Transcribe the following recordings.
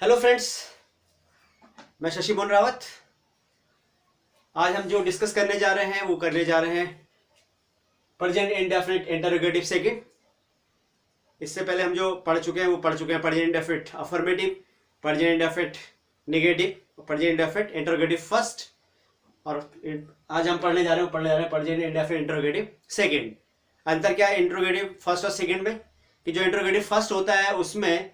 Hello friends, मैं शशि मोहन रावत। आज हम जो डिस्कस करने जा रहे हैं वो करने जा रहे हैं प्रेजेंट इंडेफिनिट इंटरोगेटिव सेकंड। इससे पहले हम जो पढ़ चुके हैं वो पढ़ चुके हैं present indefinite affirmative, present indefinite negative, present indefinite interrogative first. और आज हम पढ़ने जा रहे हैं प्रेजेंट इंडेफिनिट इंटरोगेटिव सेकंड। अंतर क्या है इंटरोगेटिव फर्स्ट और सेकंड में? कि जो इंटरोगेटिव फर्स्ट होता है उसमें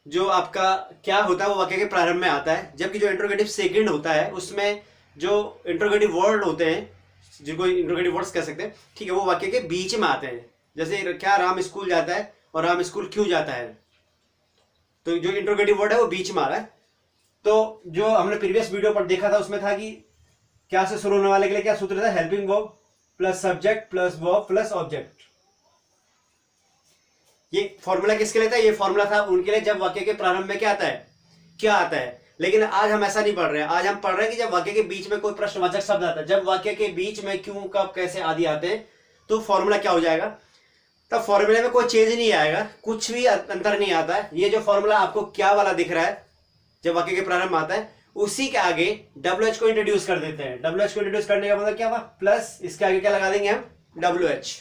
जो आपका क्या होता है वो वाक्य के प्रारंभ में आता है, जबकि जो इंट्रोगेटिव सेकंड होता है उसमें जो इंट्रोगेटिव वर्ड होते हैं, जिनको इंट्रोगेटिव वर्ड्स कह सकते हैं, ठीक है, वो वाक्य के बीच में आते हैं। जैसे क्या राम स्कूल जाता है और राम स्कूल क्यों जाता है, तो जो इंट्रोगेटिव वर्ड है वो बीच में आ रहा है। तो जो हमने प्रीवियस वीडियो पर देखा था उसमें था कि क्या से शुरू होने वाले के लिए क्या सूत्र था, helping verb plus subject plus verb plus object. ये फॉर्मूला किसके लिए था? ये फॉर्मूला था उनके लिए जब वाक्य के प्रारंभ में क्या आता है, क्या आता है। लेकिन आज हम ऐसा नहीं पढ़ रहे हैं। आज हम पढ़ रहे हैं कि जब वाक्य के बीच में कोई प्रश्नवाचक शब्द आता है, जब वाक्य के बीच में क्यों कब कैसे आदि आते हैं, तो फॉर्मूला क्या हो जाएगा, तब फॉर्मूले में कोई चेंज नहीं आएगा, कुछ भी अंतर नहीं आता है। ये जो फॉर्मूला आपको क्या वाला दिख रहा है जब वाक्य के प्रारंभ में आता है, उसी के आगे WH को इंट्रोड्यूस कर देते हैं। WH को इंट्रोड्यूस करने का मतलब क्या हुआ, प्लस इसके आगे क्या लगा देंगे हम, WH।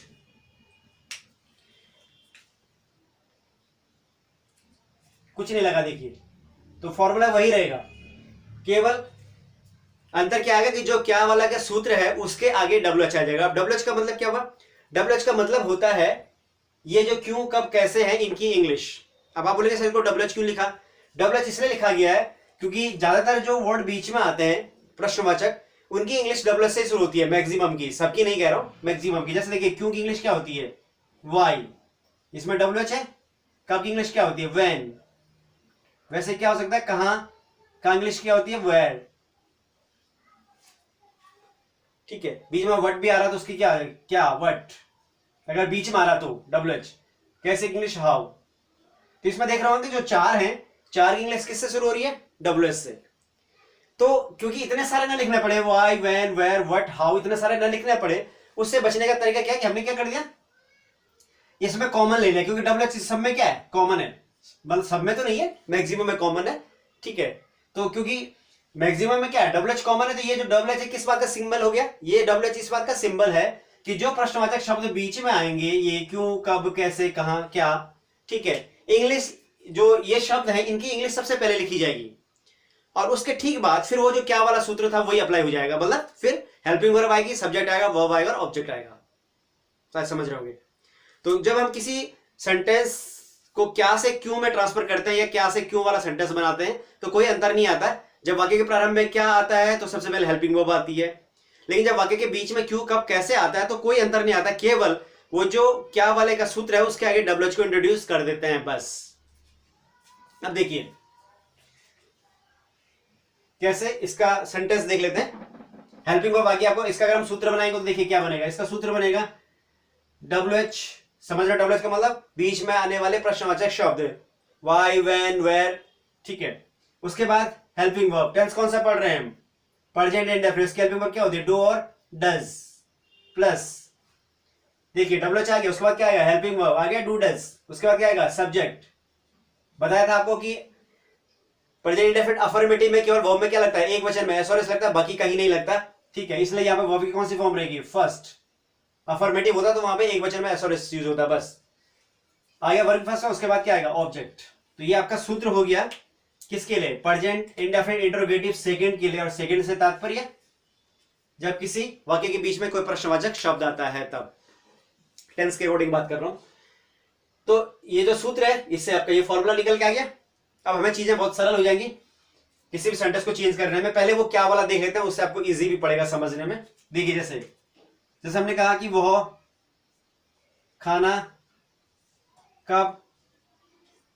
कुछ नहीं लगा, देखिए, तो फॉर्मूला वही रहेगा। केवल अंतर क्या आएगा कि जो क्या वाला का सूत्र है उसके आगे WH आ जाएगा। अब WH का मतलब क्या हुआ? WH का मतलब होता है ये जो क्यों कब कैसे है इनकी इंग्लिश। अब आप बोलेंगे सर को WH क्यों लिखा? WH इसलिए लिखा गया है क्योंकि ज्यादातर जो वर्ड बीच में आते हैं प्रश्नवाचक, उनकी इंग्लिश WH से शुरू होती है, मैक्सिमम की, सबकी नहीं कह रहा हूं, मैक्सिमम की। जैसे देखिए क्यों की इंग्लिश क्या होती है, वाई, इसमें WH है। कब की इंग्लिश क्या होती है, व्हेन। वैसे क्या हो सकता है, कहां का इंग्लिश क्या होती है, वेयर। ठीक है, बीच में वट भी आ रहा तो उसकी क्या क्या वट, अगर बीच में आ रहा तो WH। कैसे इंग्लिश, हाउ। तो इसमें देख रहा हूं कि जो चार हैं, चार की इंग्लिश किससे शुरू हो रही है, WH से। तो क्योंकि इतने सारे ना लिखने पड़े, why when where what how, इतने सारे ना लिखने पड़े, उससे बचने का तरीका क्या है कि हमने क्या कर दिया, इसमें कॉमन ले लिया, क्योंकि WH सब में क्या है, कॉमन है। मतलब सब में तो नहीं है, मैक्सिमम में कॉमन है। ठीक है, तो क्योंकि मैक्सिमम में क्या है, WH कॉमन है, तो ये जो WH है किस बात का सिंबल हो गया, ये WH इस बात का सिंबल है कि जो प्रश्नवाचक शब्द बीच में आएंगे, ये क्यों कब कैसे कहां क्या, ठीक है, इंग्लिश जो ये शब्द है इनकी इंग्लिश सबसे पहले लिखी जाएगी, और उसके ठीक बाद फिर वो जो क्या वाला सूत्र था वही अप्लाई हो जाएगा। मतलब फिर हेल्पिंग वर्ब आएगी, सब्जेक्ट आएगा, वर्ब आएगा और ऑब्जेक्ट आएगा। शायद समझ रहे होंगे। तो जब हम किसी सेंटेंस को क्या से क्यों में ट्रांसफर करते हैं या क्या से क्यों वाला सेंटेंस बनाते हैं, तो कोई अंतर नहीं आता। जब वाक्य के प्रारंभ में क्या आता है तो सबसे पहले हेल्पिंग वर्ब आती है, लेकिन जब वाक्य के बीच में क्यों कब कैसे आता है तो कोई अंतर नहीं आता, केवल वो जो क्या वाले का सूत्र है उसके आगे WH को इंट्रोड्यूस कर देते हैं, बस। अब देखिए कैसे इसका सेंटेंस देख लेते हैं। हेल्पिंग वर्ब आ गया आपको, इसका अगर हम सूत्र बनाएंगे तो देखिए क्या बनेगा, इसका सूत्र बनेगा WH, समझ रहे, WH का मतलब बीच में आने वाले प्रश्नवाचक शब्द, वाई वैन वेयर, ठीक है। उसके बाद हेल्पिंग वर्ब, टेंस कौन सा पढ़ रहे हैं हम, प्रेजेंट इंडेफिनिट, उसकी हेल्पिंग वर्ब क्या होती है, डू और डज, प्लस देखिए WH आ गया, उसके बाद क्या आएगा, हेल्पिंग वर्ब आ गया डू डज, उसके बाद क्या आएगा, सब्जेक्ट। बताया था आपको कि प्रेजेंट इंडेफिनिट अफर्मेटिव में केवल वर्ब में क्या लगता है, एक वचन में एस और एस लगता है, बाकी कहीं नहीं लगता। ठीक है, इसलिए यहां पे वर्ब की कौन सी फॉर्म रहेगी, फर्स्ट। अफर्मेटिव होता तो वहां पे एक वचन में एस और एस यूज होता, बस। आ गया वर्ब फर्स्ट, उसके बाद क्या आएगा, ऑब्जेक्ट। तो ये आपका सूत्र हो गया किसके लिए, प्रेजेंट इंडेफिनिट इंटरोगेटिव सेकंड के लिए। और सेकंड से तात्पर्य जब किसी वाक्य के बीच में कोई प्रश्नवाचक शब्द आता है, तब टेंस के अकॉर्डिंग बात कर रहा हूं। तो ये जो सूत्र है इससे आपका ये फॉर्मूला निकल के आ गया। अब हमें चीजें बहुत सरल हो जाएंगी किसी भी सेंटेंस को चेंज करने में। पहले वो क्या वाला देख लेते हैं, उससे आपको इजी भी पड़ेगा समझने में। देखिए जैसे हमने कहा कि वह खाना कब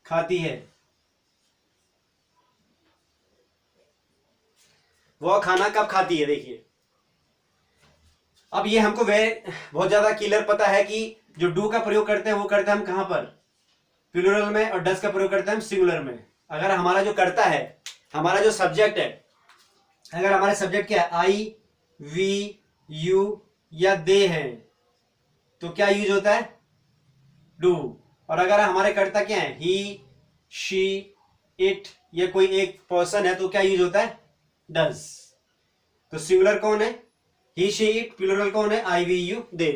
खाती है, वह खाना कब खाती है। देखिए अब ये हमको बहुत ज्यादा क्लियर पता है कि जो डू का प्रयोग करते हैं वो करते हैं हम कहां पर, प्लूरल में, और डज का प्रयोग करते हैं हम सिंगुलर में। अगर हमारा जो करता है, हमारा जो सब्जेक्ट है, अगर हमारे सब्जेक्ट क्या है, आई वी यू या दे हैं, तो क्या यूज होता है, डू। और अगर हमारे कर्ता क्या है, ही शी इट ये कोई एक पर्सन है तो क्या यूज होता है, डज। तो सिंगुलर कौन है, ही शी इट, प्लूरल कौन है, आई वी यू दे।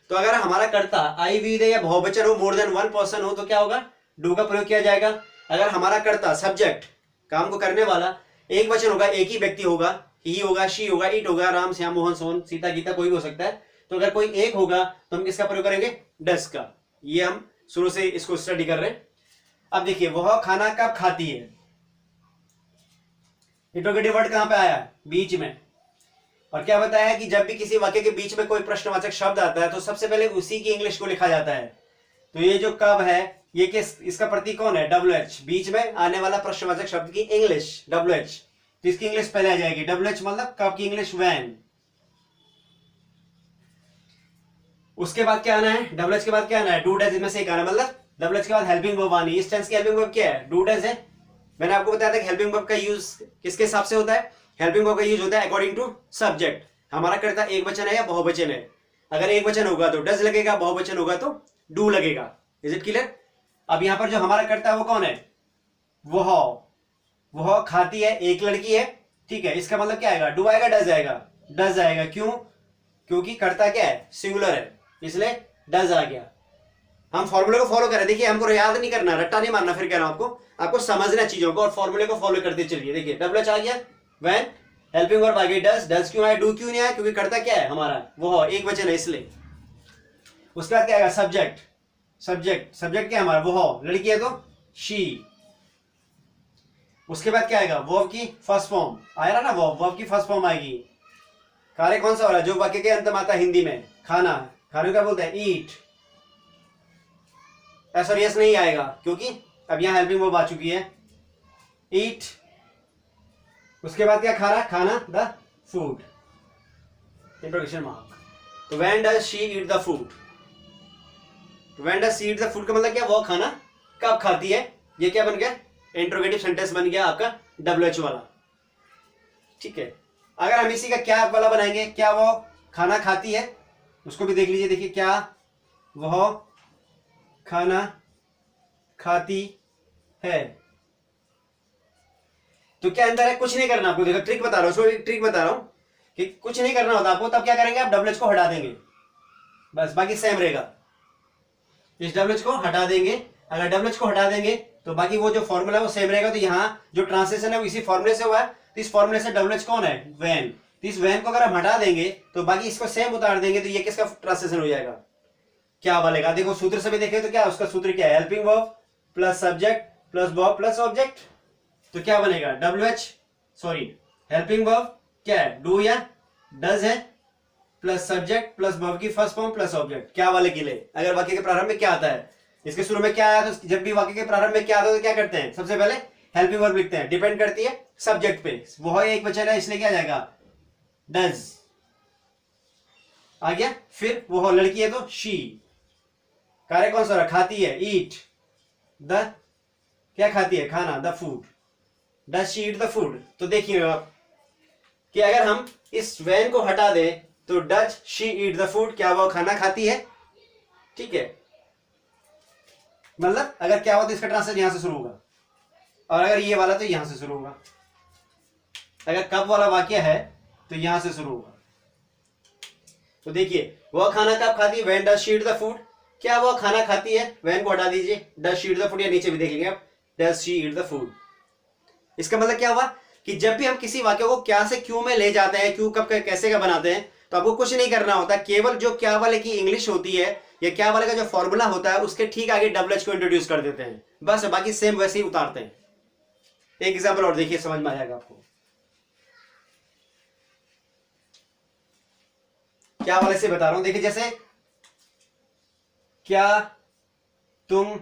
तो अगर हमारा कर्ता आई वी दे या बहुवचन हो, मोर देन वन पर्सन हो, तो क्या होगा, डू का प्रयोग किया जाएगा। अगर हमारा कर्ता सब्जेक्ट काम को करने वाला एक वचन होगा, एक ही व्यक्ति होगा, ही होगा, शी होगा, इट होगा, राम श्याम मोहन सोहन सीता गीता कोई भी हो सकता है, तो अगर कोई एक होगा तो हम किसका प्रयोग करेंगे, डस का। ये हम शुरू से इसको स्टडी कर रहे हैं। अब देखिए, वह खाना कब खाती है, इंट्रोगेटिव वर्ड कहां पे आया, बीच में। और क्या बताया है कि जब भी किसी वाक्य के बीच में कोई प्रश्नवाचक शब्द आता है तो सबसे पहले उसी की इंग्लिश को लिखा जाता है। तो ये जो कब है, ये किस, इसका प्रतीक कौन है, WH, बीच में आने वाला प्रश्नवाचक शब्द की इंग्लिश WH, तो इसकी इंग्लिश पहले आ जाएगी। WH मतलब कब की इंग्लिश, व्हेन। उसके बाद क्या आना है, WH के बाद क्या आना है, डू डज, इसमें से एक आना, मतलब WH के बाद हेल्पिंग वर्ब आनी। इस टेंस की हेल्पिंग वर्ब क्या है, डू डज है। मैंने आपको बताया था कि हेल्पिंग वर्ब का यूज किसके हिसाब से होता है, हेल्पिंग वर्ब का यूज होता है अकॉर्डिंग टू सब्जेक्ट। हमारा कर्ता एक वचन है या बहुवचन है, अगर एक वचन होगा तो डज लगेगा, बहुवचन होगा तो डू लगेगा। Is it clear. अब यहां पर जो हमारा कर्ता है वो कौन है, वह खाती है, एक लड़की है, ठीक है। इसका मतलब क्या आएगा, डू आएगा, डज आएगा, डज आएगा। क्यों, क्योंकि कर्ता क्या है, सिंगुलर है, इसलिए डज आ गया। हम फॉर्मूले को फॉलो करें, देखिए हमको याद नहीं करना, रट्टा नहीं मारना, फिर कह रहा हूं आपको समझना चीजों को और फॉर्मूले को फॉलो करते चलिए। देखिए WH आ गया, व्हेन, हेल्पिंग वर्ब आ गई डज, डज क्यों आया, डू क्यों नहीं आया, क्योंकि कर्ता क्या है हमारा, वो एक वचन है इसलिए। उसके बाद क्या आएगा, सब्जेक्ट, सब्जेक्ट क्या है हमारा, वो लड़की है तो शी। उसके बाद क्या आएगा, वर्ब की फर्स्ट फॉर्म आया ना, वर्ब की फर्स्ट फॉर्म आएगी। कार्य कौन सा हो रहा है, जो वाक्य के अंत में आता है हिंदी में, खाना, खाने को क्या बोलते हैं, ईट। सॉरी यस नहीं आएगा, क्योंकि अब यहां हेल्पिंग वर्ब आ चुकी है, ईट। उसके बाद क्या, खा रहा, खाना, द फूड, इंट्रोगेशन मार्क। तो when does she eat the food, when does she eat the food का मतलब क्या, वो खाना कब खाती है। ये क्या बन गया, इंट्रोगेटिव सेंटेंस बन गया आपका WH वाला, ठीक है। अगर हम इसी का क्या वाला बनाएंगे, क्या वो खाना खाती है, उसको भी देख लीजिए। देखिए, क्या वह खाना खाती है, तो क्या अंदर है, कुछ नहीं करना आपको। देखो ट्रिक बता रहा हूं, उसको ट्रिक बता रहा हूं कि कुछ नहीं करना होता आपको। तब क्या करेंगे, आप WH को हटा देंगे, बस बाकी सेम रहेगा। इस WH को हटा देंगे, अगर WH को हटा देंगे तो बाकी वो जो फॉर्मूला है वो सेम रहेगा। तो यहाँ जो ट्रांसलेशन है वो इसी फॉर्मूले से हुआ है, तो इस फॉर्मूले से WH कौन है, व्हेन। तो इस व्हेन को अगर हम हटा देंगे तो बाकी इसको सेम उतार देंगे, तो ये किसका ट्रांसलेशन हो जाएगा, क्या बनेगा। देखो सूत्र से भी देखें तो क्या उसका सूत्र क्या है, helping verb plus subject plus verb plus object. तो क्या बनेगा, हेल्पिंग वर्ब क्या है, डू या डज है, प्लस सब्जेक्ट प्लस वर्ब की फर्स्ट फॉर्म प्लस ऑब्जेक्ट। क्या वाले के लिए, अगर वाक्य के प्रारंभ में क्या आता है, इसके शुरू में क्या आया, तो जब भी वाक्य के प्रारंभ में क्या आता है तो क्या करते हैं, सबसे पहले हेल्पिंग वर्ब लिखते हैं, डिपेंड करती है सब्जेक्ट पे, वो एक वचन है इसलिए क्या जाएगा, डज आ गया। फिर वो लड़की है तो शी, कार्य कौन सा रहा, खाती है, ईट द, क्या खाती है, खाना, the food, does she eat the food. तो देखिए आप कि अगर हम इस व्हेन को हटा दें तो does she eat the food, क्या वो खाना खाती है, ठीक है। मतलब अगर क्या हुआ तो इसका ट्रांसलेशन यहां से शुरू होगा, और अगर ये वाला तो यहां से शुरू होगा। अगर कब वाला वाक्य है तो यहां से शुरू होगा। तो देखिए, वह खाना कब खाती है, when does she eat the food, क्या वह खाना खाती है, व्हेन को हटा दीजिए, does she eat the food, या नीचे भी देख लेंगे आप, does she eat the food. इसका मतलब क्या हुआ कि जब भी हम किसी वाक्य को क्या से क्यों में ले जाते हैं, क्यों कब कैसे का बनाते हैं, तो आपको कुछ नहीं करना होता, केवल जो क्या वाले की इंग्लिश होती है या क्या वाले का जो फॉर्मूला होता है उसके ठीक आगे WH को इंट्रोड्यूस कर देते हैं, बस बाकी सेम वैसे ही उतारते हैं। एक एग्जांपल और देखिए, समझ में आ जाएगा आपको। क्या वाले से बता रहा हूं, देखिए जैसे क्या तुम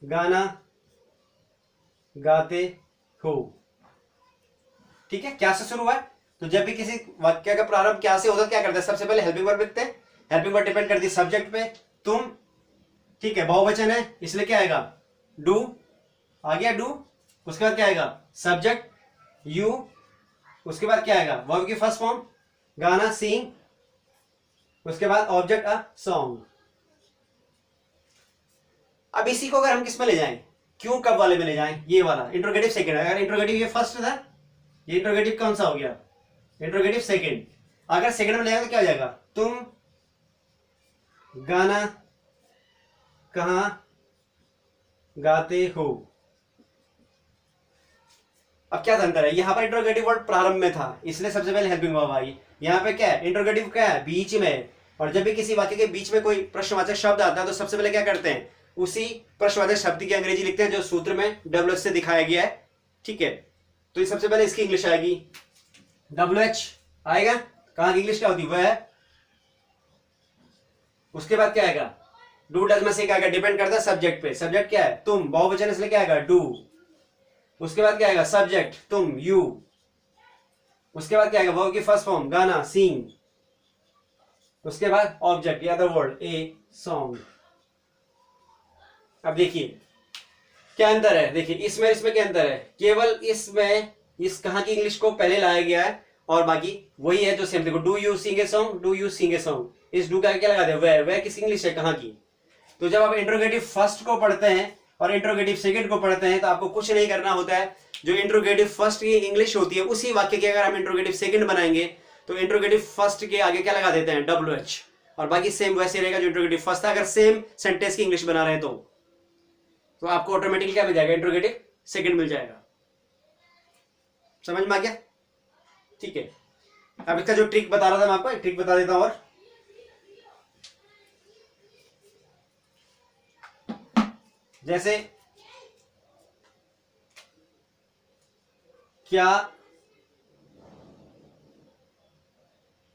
गाना गाते हो, ठीक है। क्या से शुरू हुआ है, तो जब भी किसी वाक्य का प्रारंभ क्या से होता है क्या करते हैं, सबसे पहले हेल्पिंग वर्ब लिखते हैं, हेल्पिंग वर्ब डिपेंड करती है सब्जेक्ट पे, तुम, ठीक है, बहुवचन है इसलिए क्या आएगा, डू आ गया, डू। उसके बाद क्या आएगा, सब्जेक्ट यू, उसके बाद क्या आएगा, वर्ब की फर्स्ट फॉर्म, गाना सिंग, उसके बाद ऑब्जेक्ट अ सॉन्ग। अब इसी को अगर हम किस में ले जाएं, क्यों कब वाले में ले जाएं, ये वाला इंट्रोगेटिव सेकंड। अगर इंट्रोगेटिव ये फर्स्ट था, ये इंट्रोगेटिव कौन सा हो गया, इंट्रोगेटिव सेकंड। अगर सेकंड में ले जाएगा तो क्या हो जाएगा, तुम गाना कहां गाते हो। अब क्या अंतर है, यहां पर इंट्रोगेटिव वर्ड प्रारंभ में था इसलिए सबसे पहले हेल्पिंग वर्ब आई। यहां पे क्या है, इंट्रोगेटिव क्या है, बीच में। और जब भी किसी वाक्य के बीच में कोई प्रश्नवाचक शब्द आता है तो सबसे पहले क्या करते हैं, उसी प्रश्नवाचक शब्द की अंग्रेजी लिखते हैं जो सूत्र में WH से दिखाया गया है। ठीक है, तो सबसे पहले इसकी इंग्लिश आएगी, WH आएगा। कहां की इंग्लिश क्या होती है, वह। उसके बाद क्या आएगा, डू डज में से क्या आएगा, डिपेंड करता है सब्जेक्ट पे। सब्जेक्ट क्या है, तुम, बहुवचन इसलिए क्या आएगा, डू। उसके बाद क्या आएगा, सब्जेक्ट तुम, यू। उसके बाद क्या आएगा, वर्ब की फर्स्ट फॉर्म गाना, सिंग। उसके बाद ऑब्जेक्ट या अदर वर्ड, ए सॉन्ग। अब देखिए क्या अंतर है, देखिए इसमें क्या अंतर है, केवल इसमें इस कहां की इंग्लिश को पहले लाया गया है और बाकी वही है जो सेम। देखो, do you sing a song, do you sing a song, इस डू का क्या लगा दे, वह किस इंग्लिश है, कहां की। तो जब आप इंट्रोगेटिव फर्स्ट को पढ़ते हैं और इंट्रोगेटिव सेकंड को पढ़ते हैं तो आपको कुछ नहीं करना होता है, जो इंट्रोगेटिव फर्स्ट की इंग्लिश होती है उसी वाक्य की अगर हम इंट्रोगेटिव सेकंड बनाएंगे तो इंट्रोगेटिव फर्स्ट के आगे क्या लगा देते हैं, WH, और बाकी सेम वैसे रहेगा जो इंट्रोगेटिव फर्स्ट था। अगर सेम सेंटेंस की इंग्लिश बना रहे हैं तो आपको ऑटोमेटिकली क्या मिल जाएगा, इंट्रोगेटिव सेकंड मिल जाएगा। समझ में आ गया, ठीक है। अब इसका जो ट्रिक बता रहा था मैं आपको, एक ट्रिक बता देता हूं। और जैसे क्या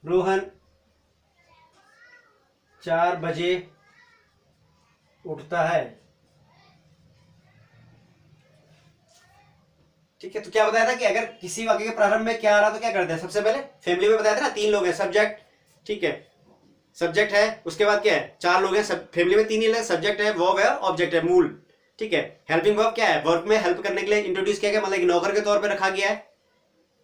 रोहन 4 बजे उठता है। ठीक है, तो क्या बताया था कि अगर किसी वाक्य के प्रारंभ में क्या आ रहा तो क्या करते हैं, सबसे पहले फैमिली में बताया था ना, 3 लोग हैं, सब्जेक्ट, ठीक है, सब्जेक्ट है। उसके बाद क्या है, 4 लोग हैं, सब फैमिली में 3 ही है, सब्जेक्ट है, वर्ब है, ऑब्जेक्ट है, मूल। ठीक है, हेल्पिंग वर्ब क्या है, वर्ब में हेल्प करने के लिए इंट्रोड्यूस किया गया, मतलब एक नौकर के तौर पे रखा गया है।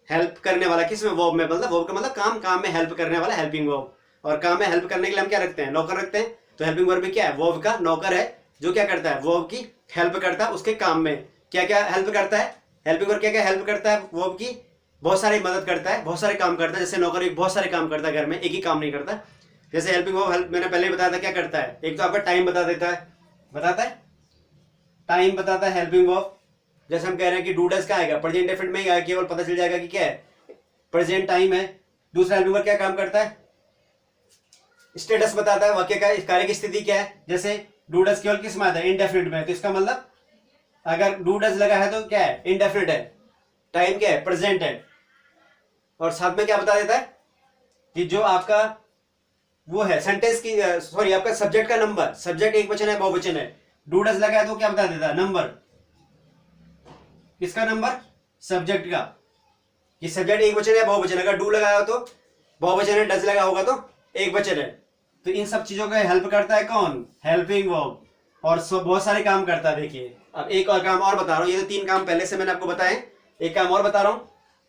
हेल्प करने वाला किस में, वर्ब में, मतलब वर्ब का मतलब काम, काम में हेल्प करने वाला हेल्पिंग वर्ब। और काम में हेल्प करने के लिए हम क्या रखते हैं, नौकर रखते हैं। तो हेल्पिंग वर्ब में क्या है, वर्ब का नौकर है जो क्या करता है, वर्ब की हेल्प करता है उसके काम में। क्या क्या हेल्प करता है, हेल्पिंग वर्ब क्या क्या हेल्प करता है, वर्ब की बहुत सारी मदद करता है, बहुत सारे काम करता है। जैसे नौकर एक बहुत सारे काम करता है घर में, एक ही काम नहीं करता। जैसे हेल्पिंग वर्ब हेल्प मैंने पहले बताया था क्या करता है, एक तो आपका टाइम बता देता है, बताता है, टाइम बताता है हेल्पिंग वर्ब। जैसे हम कह रहे हैं कि डू डज का आएगा, प्रेजेंट डेफिनेट में ही आएगा, केवल पता चल जाएगा कि क्या है, प्रेजेंट टाइम है। दूसरा हेल्पिंग वर्ब क्या काम करता है, स्टेटस बताता है, वाक्य का कार्य की स्थिति क्या है। जैसे डू डज केवल किस में आता है, इंडेफिनिट में, तो इसका मतलब अगर डू डज लगा है तो क्या है, इंडेफिनिट है। टाइम क्या है, प्रेजेंट है। और साथ में क्या बता देता है कि जो आपका वो है सेंटेंस की, सॉरी आपका सब्जेक्ट का नंबर, सब्जेक्ट एक वचन है, बहुवचन है, डू डज लगा है तो क्या बता देता है, नंबर, किसका नंबर, सब्जेक्ट का, कि सब्जेक्ट एक वचन है, बहुवचन। अगर डू लगाया हो तो बहुवचन है, डज लगा होगा तो एक वचन है। तो इन सब चीजों का हेल्प करता है कौन, हेल्पिंग वर्ब, और बहुत सारे काम करता है। देखिए अब एक और काम और बता रहा हूं, ये तो 3 काम पहले से मैंने आपको बताए, एक काम और बता रहा हूं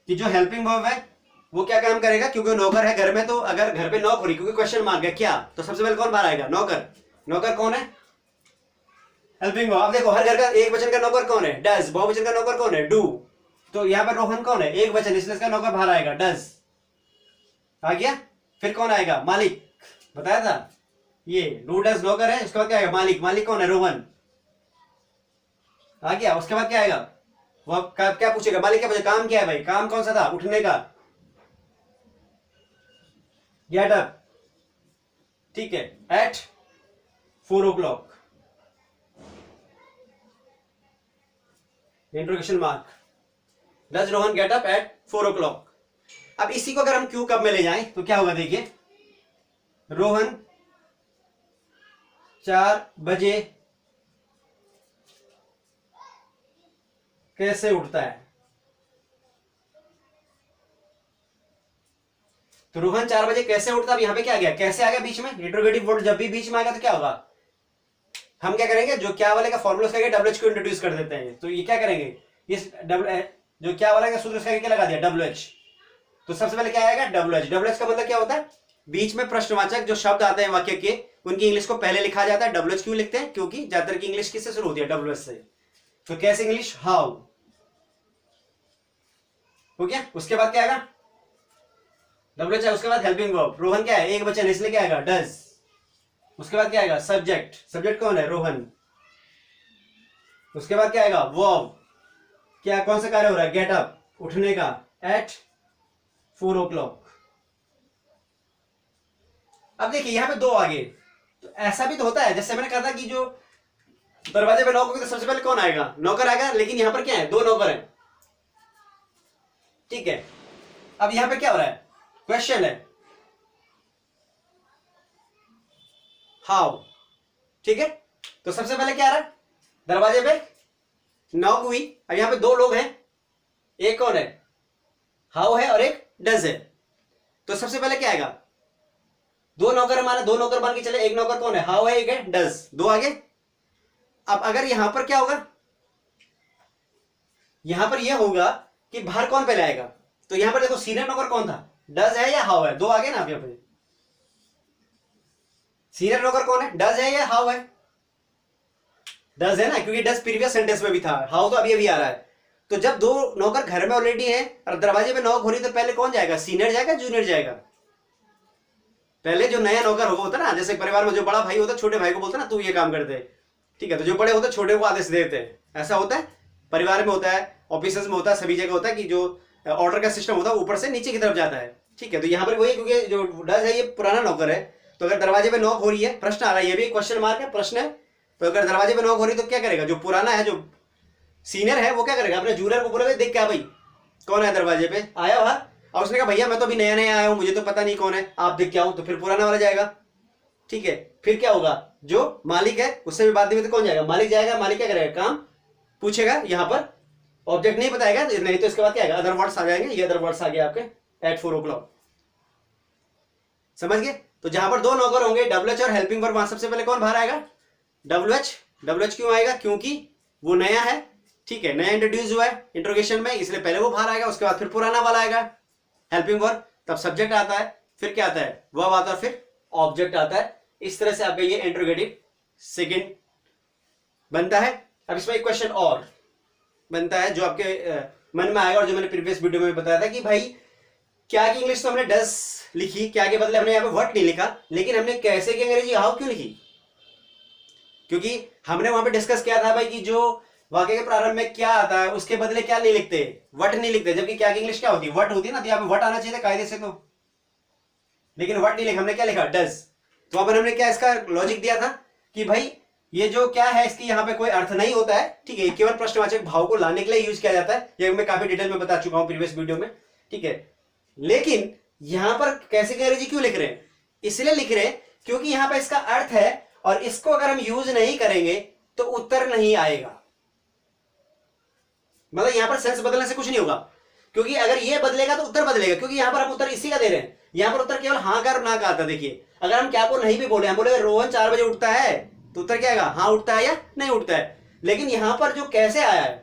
कि जो हेल्पिंग वर्ब है वो क्या काम करेगा, क्योंकि नौकर है घर में, तो अगर घर पे नौकरी, क्योंकि क्वेश्चन मार्क है क्या, तो सबसे पहले कौन बाहर आएगा, नौकर। नौकर कौन है, हेल्पिंग वर्ब। अब देखो हर घर का एक वचन का नौकर कौन है, डज, बहुवचन का नौकर कौन है, डू। तो यहाँ पर रोहन कौन है, एक वचन, इसलिए इसका नौकर बाहर आएगा, डज आ गया। फिर कौन आएगा, मालिक, बताया था, ये डू डज नौकर है, उसके बाद क्या आएगा, मालिक। मालिक कौन है, रोहन आ गया। उसके बाद क्या आएगा, वो क्या पूछेगा, मालिक क्या पूछेगा, काम क्या है भाई, काम कौन सा था, उठने का, गेट अप, ठीक है, at 4 o'clock, interrogation mark, does Rohan get up at 4 o'clock। अब इसी को अगर हम क्यों कब में ले जाएं तो क्या होगा, देखिए रोहन 4 बजे कैसे उठता है। तो रोहन 4 बजे कैसे उठता है, अब यहां पे क्या आ गया, कैसे आ गया बीच में, इंट्रोगेटिव वर्ड जब भी बीच में आएगा तो क्या होगा, हम क्या करेंगे, जो क्या वाले का फॉर्मूला उसका WH को इंट्रोड्यूस कर देते हैं। तो ये क्या करेंगे, इस जो क्या वाला का सूत्र उसका क्या लगा दिया, WH। तो सबसे पहले क्या आएगा, WH। WH का मतलब क्या होता है, बीच में प्रश्नवाचक जो शब्द आते हैं वाक्य के, उनकी इंग्लिश को पहले लिखा जाता है। WH क्यों लिखते हैं, क्योंकि ज्यादातर की इंग्लिश किससे शुरू होती है, WH से। तो कैसे इंग्लिश, हाउ हो गया। उसके बाद क्या आएगा, डब्ल्यू एच, उसके बाद हेल्पिंग वर्ब, रोहन क्या है, एक बच्चा है इसलिए क्या आएगा, डज। उसके बाद क्या आएगा, सब्जेक्ट, सब्जेक्ट कौन है, रोहन। उसके बाद क्या आएगा, वर्ब, क्या कौन सा कार्य हो रहा है, गेट अप, उठने का, एट 4 o'clock। अब देखिए यहां पे दो आगे, तो ऐसा भी तो होता है, जैसे मैंने कहा था कि जो दरवाजे पे नॉक होगी तो सबसे पहले कौन आएगा, नौकर आएगा, लेकिन यहां पर क्या है, दो नौकर हैं, ठीक है। अब यहां पे क्या हो रहा है, क्वेश्चन है हाउ, ठीक है। तो सबसे पहले क्या आ रहा है, दरवाजे पे नॉक हुई, अब यहां पे दो लोग हैं, एक कौन है, हाउ है, और एक डज है। तो सबसे पहले क्या आएगा, दो नौकर हमारा, दो नौकर मान के चले, एक नौकर कौन है, हाउ है, एक है डज, दो आगे। अब अगर यहां पर क्या होगा, यहां पर यह होगा कि बाहर कौन पहले आएगा, तो यहां पर देखो सीनियर नौकर कौन था, डज है या हाउ है, दो आगे ना। आप यहां पर सीनियर नौकर कौन है, डज है या हाउ है, डज है ना, क्योंकि डज प्रीवियस सेंटेंस में भी था, हाउ तो अभी अभी आ रहा है। तो जब दो नौकर घर में ऑलरेडी है और दरवाजे पे नॉक हो रही, तो पहले कौन जाएगा, सीनियर जाएगा, जूनियर जाएगा। पहले जो नया नौकर होगा होता ना, जैसे परिवार में जो बड़ा भाई होता है छोटे भाई को बोलता ना तू ये काम कर दे, ठीक है। तो जो बड़े होते हैं छोटे को आदेश देते हैं, ऐसा होता है, परिवार में होता है, ऑफिसेस में होता है, सभी जगह होता है कि जो ऑर्डर का सिस्टम होता है ऊपर से नीचे की तरफ जाता है, ठीक है। तो यहाँ पर वही, क्योंकि जो डज है ये पुराना नौकर है, तो अगर दरवाजे पे नॉक हो रही है, प्रश्न आ रहा है, ये भी क्वेश्चन मार्क है, प्रश्न है। तो अगर दरवाजे पे नॉक हो रही है तो क्या करेगा, जो पुराना है, जो सीनियर है, वो क्या करेगा, अपने जूनियर को बोलेगा देख क्या भाई कौन है दरवाजे पे आया हुआ, और उसने कहा भैया मैं तो अभी नया नया आया हूं, मुझे तो पता नहीं कौन है, आप देख क्या हूं, तो फिर पुराना वाला जाएगा, ठीक है। फिर क्या होगा, जो मालिक है उससे भी बात नहीं, तो कौन जाएगा, मालिक जाएगा। मालिक क्या करेगा, काम पूछेगा, यहां पर ऑब्जेक्ट नहीं बताएगा, नहीं तो इसके बाद क्या आएगा, अदर वर्ड्स आ जाएंगे, ये अदर वर्ड्स आ गए आपके एट 4 o'clock, समझ गए। तो जहां पर दो नौकर होंगे, डब्ल्यू एच और हेल्पिंग वर्ब, वहां सबसे पहले कौन बाहर आएगा, डब्ल्यू एच। डब्ल्यू एच क्यों आएगा, क्योंकि वो नया है, ठीक है, नया इंट्रोड्यूस हुआ है इंट्रोगेशन में, इसलिए पहले वो बाहर आएगा, उसके बाद फिर पुराना वाला आएगा हेल्पिंग वर्ब, तब सब्जेक्ट आता है, फिर क्या आता है, वर्ब आता है, फिर ऑब्जेक्ट आता है। इस तरह से आपका ये इंट्रोगेटिव सेकंड बनता है। अब इसमें एक क्वेश्चन और बनता है जो आपके मन में आएगा, और जो मैंने प्रीवियस वीडियो में बताया था कि भाई क्या की इंग्लिश तो हमने डस लिखी, क्या के बदले हमने यहाँ पे व्हाट नहीं लिखा, लेकिन हमने कैसे की अंग्रेजी हाउ क्यों लिखी, क्योंकि हमने वहां पे डिस्कस किया था भाई कि जो वाक्य के प्रारंभ में क्या आता है उसके बदले क्या नहीं लिखते, वट नहीं लिखते, जबकि क्या की इंग्लिश क्या होती है, वट होती है ना, तो यहाँ पे वट आना चाहिए था कायदे से, तो लेकिन वट नहीं लिखा, हमने क्या लिखा, डज। तो अब हमने क्या इसका लॉजिक दिया था कि भाई ये जो क्या है इसकी यहाँ पे कोई अर्थ नहीं होता है, ठीक है, केवल प्रश्नवाचक भाव को लाने के लिए यूज किया जाता है, ये मैं काफी डिटेल में बता चुका हूं प्रीवियस वीडियो में, ठीक है। लेकिन यहां पर कैसे की अंग्रेजी क्यों लिख रहे हैं, इसलिए लिख रहे हैं क्योंकि यहां पर इसका अर्थ है, और इसको अगर हम यूज नहीं करेंगे तो उत्तर नहीं आएगा, मतलब यहां पर सेंस बदलने से कुछ नहीं होगा, क्योंकि अगर ये बदलेगा तो उत्तर बदलेगा, क्योंकि यहां पर हम उत्तर इसी का दे रहे हैं, यहां पर उत्तर केवल हाँ का और ना का आता है। देखिए अगर हम क्या को नहीं भी बोले, हम बोले रोहन 4 बजे उठता है, तो उत्तर क्या आएगा, हाँ उठता है या नहीं उठता है। लेकिन यहां पर जो कैसे आया है,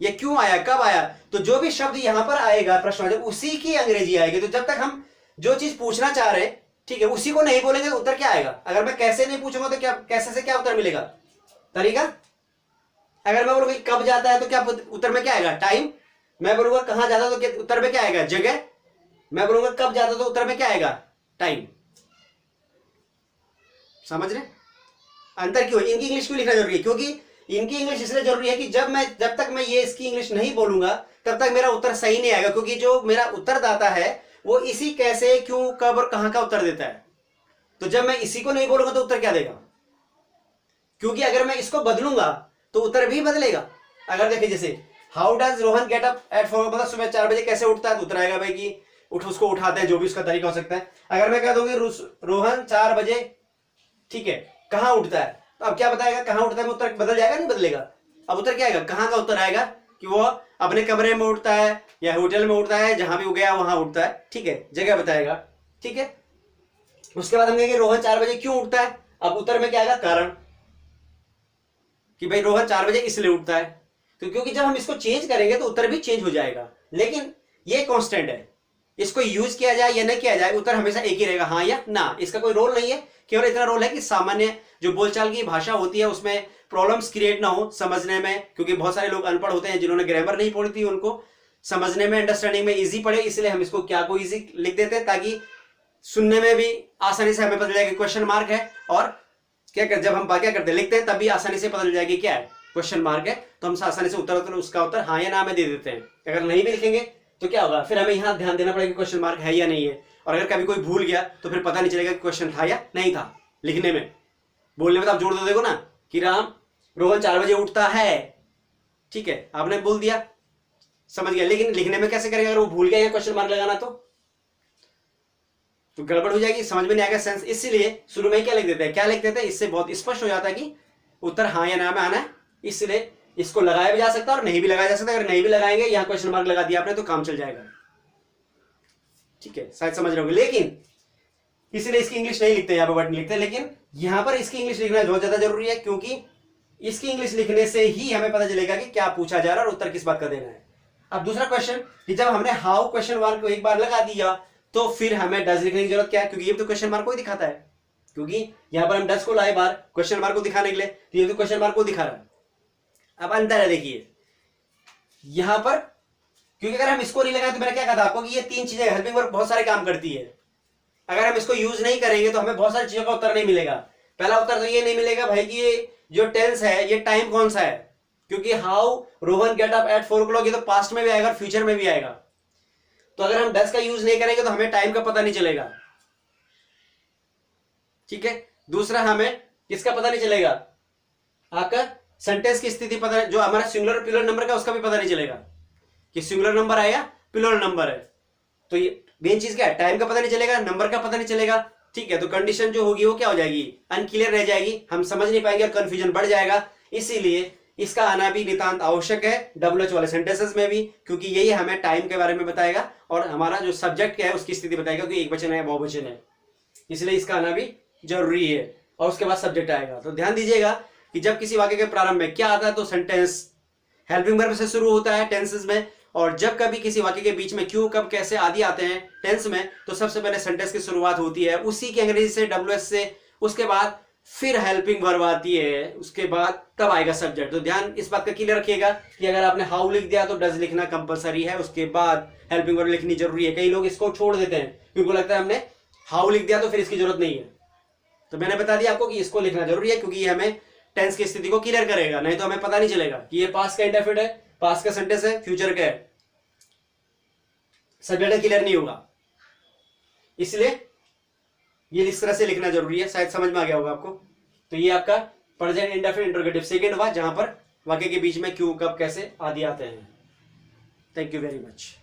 ये क्यों आया, कब आया, तो जो भी शब्द यहां पर आएगा प्रश्नवाचक उसी की अंग्रेजी आएगी। तो जब तक हम जो चीज पूछना चाह रहे हैं, ठीक है, उसी को नहीं बोलेंगे तो उत्तर क्या आएगा। अगर मैं कैसे नहीं पूछूंगा तो क्या कैसे से क्या उत्तर मिलेगा, तरीका। अगर मैं बोलूंगा कब जाता है तो क्या उत्तर में क्या आएगा, टाइम। मैं बोलूंगा कहां जाता है तो उत्तर में क्या आएगा, जगह। मैं बोलूंगा कब जाता है तो उत्तर में क्या आएगा, टाइम। समझ रहे अंतर क्यों, इनकी इंग्लिश क्यों लिखना जरूरी है, क्योंकि इनकी इंग्लिश इसलिए जरूरी है कि जब तक मैं ये इसकी इंग्लिश नहीं बोलूंगा तब तक मेरा उत्तर सही नहीं आएगा, क्योंकि जो मेरा उत्तरदाता है वो इसी कैसे क्यों कब और कहां का उत्तर देता है। तो जब मैं इसी को नहीं बोलूंगा तो उत्तर क्या देगा, क्योंकि अगर मैं इसको बदलूंगा तो उत्तर भी बदलेगा। अगर देखिए जैसे how does Rohan get up at 4, मतलब सुबह 4 बजे कैसे उठता है, तो उत्तर आएगा भाई कि उसको उठाते हैं, जो भी उसका तरीका हो सकता है। अगर मैं कह दूंगी रोहन 4 बजे, ठीक है, कहां उठता है, तो अब क्या बताएगा कहां उठता है, उत्तर बदल जाएगा नहीं बदलेगा। अब उत्तर क्या आएगा, कहां का उत्तर आएगा कि वो अपने कमरे में उठता है या होटल में उठता है, जहां भी वो गया वहां उठता है, ठीक है, जगह बताएगा, ठीक है। उसके बाद हम कहेंगे रोहन 4 बजे क्यों उठता है, अब उत्तर में क्या आएगा, कारण, कि भाई रोहन 4 बजे इसलिए उठता है। तो क्योंकि जब हम इसको चेंज करेंगे तो उत्तर भी चेंज हो जाएगा, लेकिन ये कांस्टेंट है, इसको यूज किया जाए या नहीं किया जाए उत्तर हमेशा एक ही रहेगा, हाँ या ना, इसका कोई रोल नहीं है। केवल इतना रोल है कि सामान्य जो बोलचाल की भाषा होती है उसमें प्रॉब्लम्स क्रिएट ना हो समझने में, क्योंकि बहुत सारे लोग अनपढ़ होते हैं जिन्होंने ग्रामर नहीं पढ़ी थी, उनको समझने में अंडरस्टैंडिंग में इजी पड़े, इसलिए हम इसको क्या को इजी लिख देते हैं ताकि सुनने में भी आसानी से हमें पता चल जाएगा क्वेश्चन मार्क है, और क्या कर जब हम क्या करते हैं लिखते हैं तब भी आसानी से पता चल जाएगी क्या है क्वेश्चन मार्क है, तो हम आसानी से उसका उत्तर हाँ या ना में दे देते हैं। अगर नहीं भी लिखेंगे तो क्या होगा, फिर हमें यहाँ ध्यान देना पड़ेगा क्वेश्चन मार्क है या नहीं है, और अगर कभी कोई भूल गया तो फिर पता नहीं चलेगा कि क्वेश्चन था या नहीं था। लिखने में, बोलने में तो आप जोड़ दो, देखो ना कि रोहन 4 बजे उठता है, ठीक है आपने बोल दिया, समझ गया, लेकिन लिखने में कैसे करेगा, अगर वो भूल गया या क्वेश्चन मार्क लगाना तो गड़बड़ हो जाएगी, समझ में नहीं आएगा सेंस। इसीलिए शुरू में क्या लिख देते हैं, क्या लिख देते हैं, इससे बहुत स्पष्ट हो जाता है कि उत्तर हाँ या ना में आना है, इसलिए इसको लगाया भी जा सकता है और नहीं भी लगाया जा सकता है। अगर नहीं भी लगाएंगे, यहाँ क्वेश्चन मार्क लगा दिया आपने तो काम चल जाएगा, ठीक है, शायद समझ रहे होंगे। लेकिन इसलिए इसकी इंग्लिश नहीं लिखते, यहाँ पर वर्ड नहीं लिखते, लेकिन यहां पर इसकी इंग्लिश लिखना बहुत ज्यादा जरूरी है, क्योंकि इसकी इंग्लिश लिखने से ही हमें पता चलेगा कि क्या पूछा जा रहा है और उत्तर किस बात का देना है। अब दूसरा क्वेश्चन कि जब हमने हाउ क्वेश्चन मार्क को एक बार लगा दिया तो फिर हमें डज लिखने की जरूरत क्या है, क्योंकि ये तो क्वेश्चन मार्क को ही दिखाता है, क्योंकि यहां पर हम डज को लाए बार क्वेश्चन मार्क को दिखाने के लिए, तो ये तो क्वेश्चन मार्क को दिखा रहा है। अब अंतर है, देखिए यहां पर, क्योंकि अगर हम इसको नहीं लगाए तो मैंने क्या कहा था आपको कि ये 3 चीजें हेल्पिंग वर्ब बहुत सारे काम करती है, अगर हम इसको यूज नहीं करेंगे तो हमें बहुत सारी चीजों का उत्तर नहीं मिलेगा। पहला उत्तर तो ये नहीं मिलेगा भाई कि ये जो टेंस है ये टाइम कौन सा है, क्योंकि how Rohan get up at 4 o'clock ये तो पास्ट में भी आएगा, फ्यूचर में भी आएगा, तो अगर हम डज का यूज नहीं करेंगे तो हमें टाइम का पता नहीं चलेगा, ठीक है। दूसरा हमें किसका पता नहीं चलेगा, आपका सेंटेंस की स्थिति पता, जो हमारा सिंगुलर प्लूरल नंबर का उसका भी पता नहीं चलेगा कि सिंगुलर नंबर है या प्लूरल नंबर है। तो ये मेन चीज क्या है, टाइम का पता नहीं चलेगा, नंबर का पता नहीं चलेगा, ठीक है। तो कंडीशन जो होगी वो क्या हो जाएगी, अनक्लियर रह जाएगी, हम समझ नहीं पाएंगे और कंफ्यूजन बढ़ जाएगा। इसीलिए इसका आना भी नितांत आवश्यक है WH वाले सेंटेंसेस में भी, क्योंकि यही हमें टाइम के बारे में बताएगा और हमारा जो सब्जेक्ट क्या है उसकी स्थिति बताएगा कि एक वचन है या बहुवचन है, इसलिए इसका आना भी जरूरी है। और उसके बाद सब्जेक्ट आएगा। तो ध्यान दीजिएगा कि जब किसी वाक्य के प्रारंभ में क्या आता है तो सेंटेंस हेल्पिंग वर्ब से शुरू होता है टेंसेस में, और जब कभी किसी वाक्य के बीच में क्यों कब कैसे आदि आते हैं टेंस में तो सबसे पहले सेंटेंस की शुरुआत होती है उसी की अंग्रेजी से WH से, उसके बाद फिर हेल्पिंग वर्ब आती है, उसके बाद तब आएगा सब्जेक्ट। तो ध्यान इस बात का क्लियर रखिएगा कि अगर आपने हाउ लिख दिया तो डज लिखना कंपलसरी है, उसके बाद हेल्पिंग वर्ब लिखनी जरूरी है। कई लोग इसको छोड़ देते हैं क्योंकि लगता है हमने हाउ लिख दिया तो फिर इसकी जरूरत नहीं है, तो मैंने बता दिया आपको कि इसको लिखना जरूरी है क्योंकि ये हमें टेंस की स्थिति को क्लियर करेगा, नहीं तो हमें पता नहीं चलेगा कि ये पास्ट का इंडेफिनिट है, पास्ट का सेंटेंस है, फ्यूचर का है, सब्जेक्ट क्लियर नहीं होगा। इसलिए ये इस तरह से लिखना जरूरी है, शायद समझ में आ गया होगा आपको। तो ये आपका प्रेजेंट इंडेफिनिट इंटरोगेटिव सेकंड हुआ, जहां पर वाक्य के बीच में क्यों कब कैसे आदि आते हैं। Thank you very much.